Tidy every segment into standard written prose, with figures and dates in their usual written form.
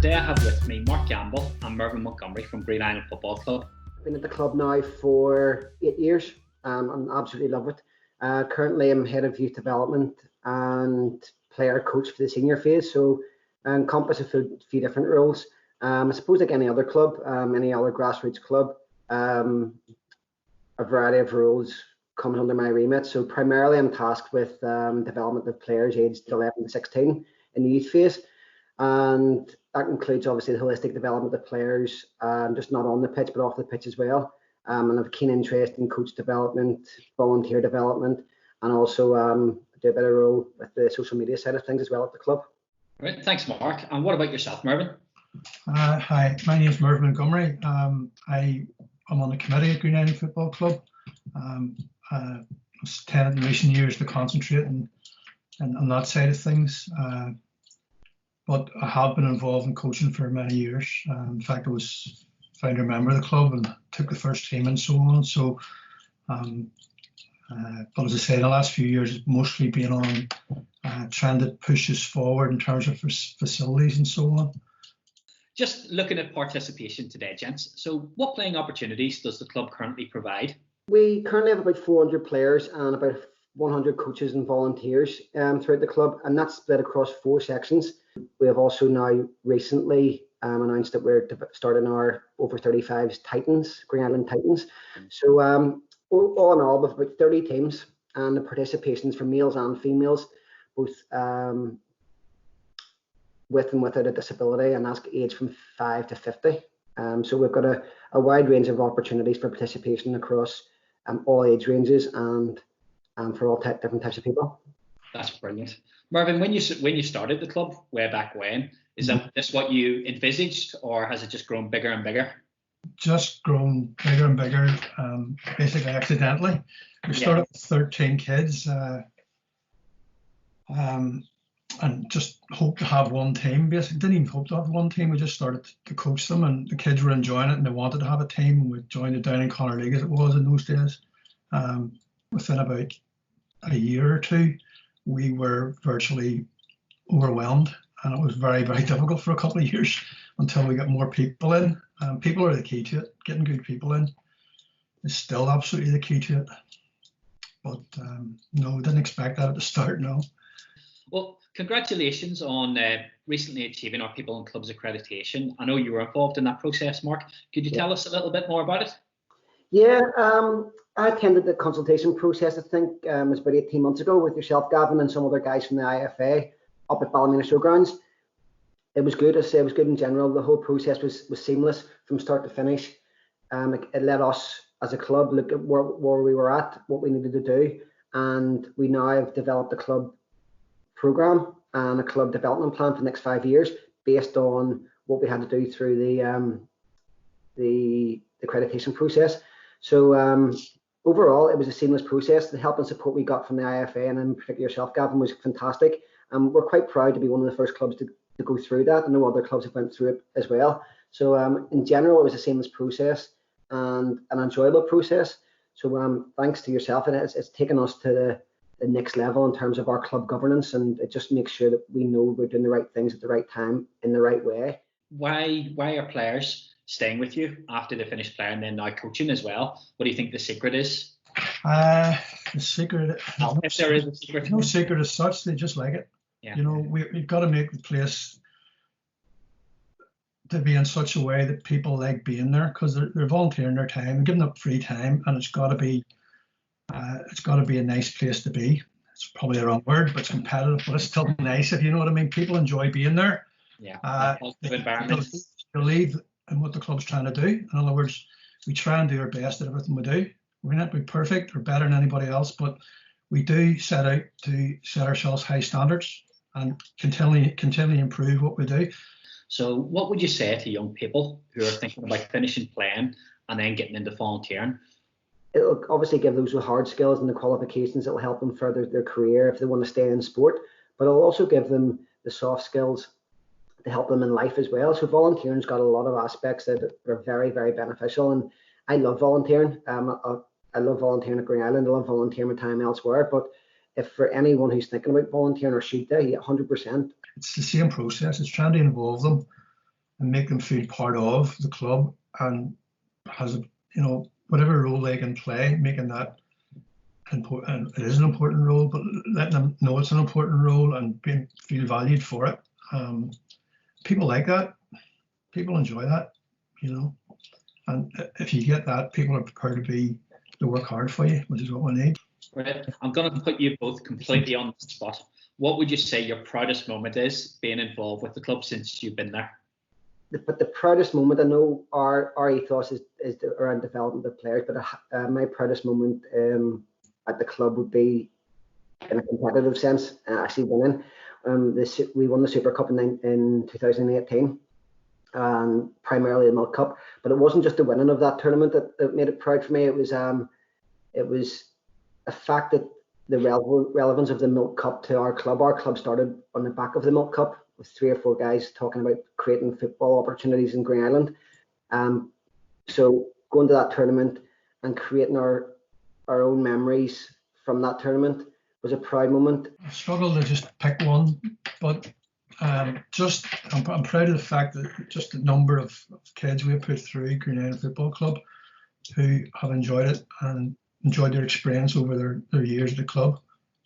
today I have with me Marc and Mervyn Montgomery from Greenisland Football Club. I've been at the club now for 8 years. I absolutely love it. Currently I'm head of youth development and player coach for the senior phase, so I encompass a few different roles. I suppose like any other club, any other grassroots club, a variety of roles coming under my remit. So primarily I'm tasked with development of players aged 11 to 16 in the youth phase, and that includes obviously the holistic development of players, just not on the pitch but off the pitch as well. And I have a keen interest in coach development, volunteer development, and also do a bit of role with the social media side of things as well at the club. Right, thanks Marc. And what about yourself, Mervyn? Hi, my name is Mervyn Montgomery. I'm on the committee at Greenisland Football Club. I was tended in recent years to concentrate on that side of things, but I have been involved in coaching for many years. In fact, I was founder member of the club and took the first team and so on. So, but as I say, the last few years it's mostly been on trying to push us forward in terms of facilities and so on. Just looking at participation today, gents. So what playing opportunities does the club currently provide? We currently have about 400 players and about 100 coaches and volunteers throughout the club, and that's split across 4 sections. We have also now recently announced that we're starting our over 35s Titans, Greenisland Titans. So all in all, with about 30 teams, and the participations for males and females, both with and without a disability, and that's age from 5 to 50. So we've got a wide range of opportunities for participation across all age ranges and for all different types of people. That's brilliant. Mervyn, when you started the club way back when, is this what you envisaged, or has it just grown bigger and bigger? Just grown bigger and bigger, basically accidentally. We started with 13 kids and just hoped to have one team. Basically, didn't even hope to have one team. We just started to coach them, and the kids were enjoying it and they wanted to have a team. We joined the Down in Connor League as it was in those days. Within about a year or two, we were virtually overwhelmed, and it was very, very difficult for a couple of years until we got more people in. People are the key to it. Getting good people in is still absolutely the key to it. But no, we didn't expect that at the start, no. Well, congratulations on recently achieving our People and Clubs accreditation. I know you were involved in that process, Marc. Could you tell us a little bit more about it? Yeah, I attended the consultation process, I think it was about 18 months ago, with yourself, Gavin, and some other guys from the IFA up at Ballymena Showgrounds. It was good. I say it was good in general. The whole process was seamless from start to finish. It let us as a club look at where we were at, what we needed to do, and we now have developed a club program and a club development plan for the next 5 years based on what we had to do through the accreditation process. So overall, it was a seamless process. The help and support we got from the IFA, and in particular yourself, Gavin, was fantastic. We're quite proud to be one of the first clubs to go through that. I know other clubs have went through it as well. So in general, it was a seamless process and an enjoyable process. So thanks to yourself, and it's taken us to the next level in terms of our club governance, and it just makes sure that we know we're doing the right things at the right time in the right way. Why are players staying with you after they finish playing, then now coaching as well? What do you think the secret is? The secret, if there is a secret, no secret as such. They just like it. Yeah. You know, we've got to make the place to be in such a way that people like being there, because they're volunteering their time and giving up free time, and it's got to be a nice place to be. It's probably the wrong word, but it's competitive, but it's still nice, if you know what I mean. People enjoy being there. Yeah. Positive environment. They believe in what the club's trying to do. In other words, we try and do our best at everything we do. We're not be perfect or better than anybody else, but we do set out to set ourselves high standards and continually improve what we do. So what would you say to young people who are thinking about finishing playing and then getting into volunteering? It'll obviously give those with hard skills and the qualifications that will help them further their career if they want to stay in sport, but it'll also give them the soft skills to help them in life as well. So volunteering's got a lot of aspects that are very, very beneficial, and I love volunteering. I love volunteering at Greenisland. I love volunteering my time elsewhere, but if for anyone who's thinking about volunteering or should they, 100%. It's the same process. It's trying to involve them and make them feel part of the club, and has a, whatever role they can play, making that important. It is an important role, but letting them know it's an important role and feel valued for it. People like that. People enjoy that, and if you get that, people are prepared to work hard for you, which is what we need. Right. I'm going to put you both completely on the spot. What would you say your proudest moment is being involved with the club since you've been there? But the proudest moment, I know our ethos is around development of players, but my proudest moment at the club would be, in a competitive sense, actually winning. We won the Super Cup in 2018, primarily the Milk Cup. But it wasn't just the winning of that tournament that made it proud for me. It was a fact that the relevance of the Milk Cup to our club. Our club started on the back of the Milk Cup with 3 or 4 guys talking about creating football opportunities in Greenisland. So going to that tournament and creating our own memories from that tournament was a proud moment. I struggle to just pick one, but I'm proud of the fact that just the number of kids we have put through Greenisland Football Club who have enjoyed it and enjoyed their experience over their years at the club.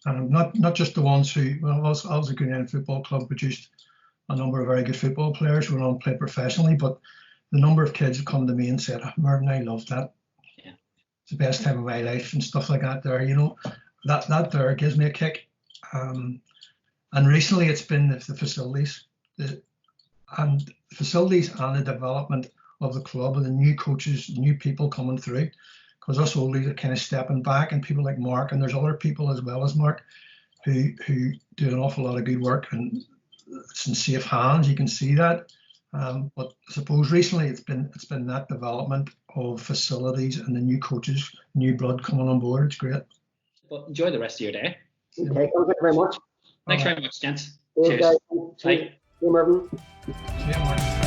And not just the ones who, obviously the Greenisland Football Club produced a number of very good football players who went on to play professionally, but the number of kids who come to me and said, Mervyn, I loved that. Yeah. It's the best time of my life and stuff like that there, that there gives me a kick. And recently it's been the facilities, the facilities and the development of the club and the new coaches, new people coming through. Because us oldies are kind of stepping back, and people like Marc, and there's other people as well as Marc who do an awful lot of good work, and it's in safe hands. You can see that. But I suppose recently it's been that development of facilities and the new coaches, new blood coming on board. It's great. But enjoy the rest of your day. Okay, thank you very much. Thanks very much, gents. Cheers. Cheers. Bye. See you, Mervyn. See you, Marc.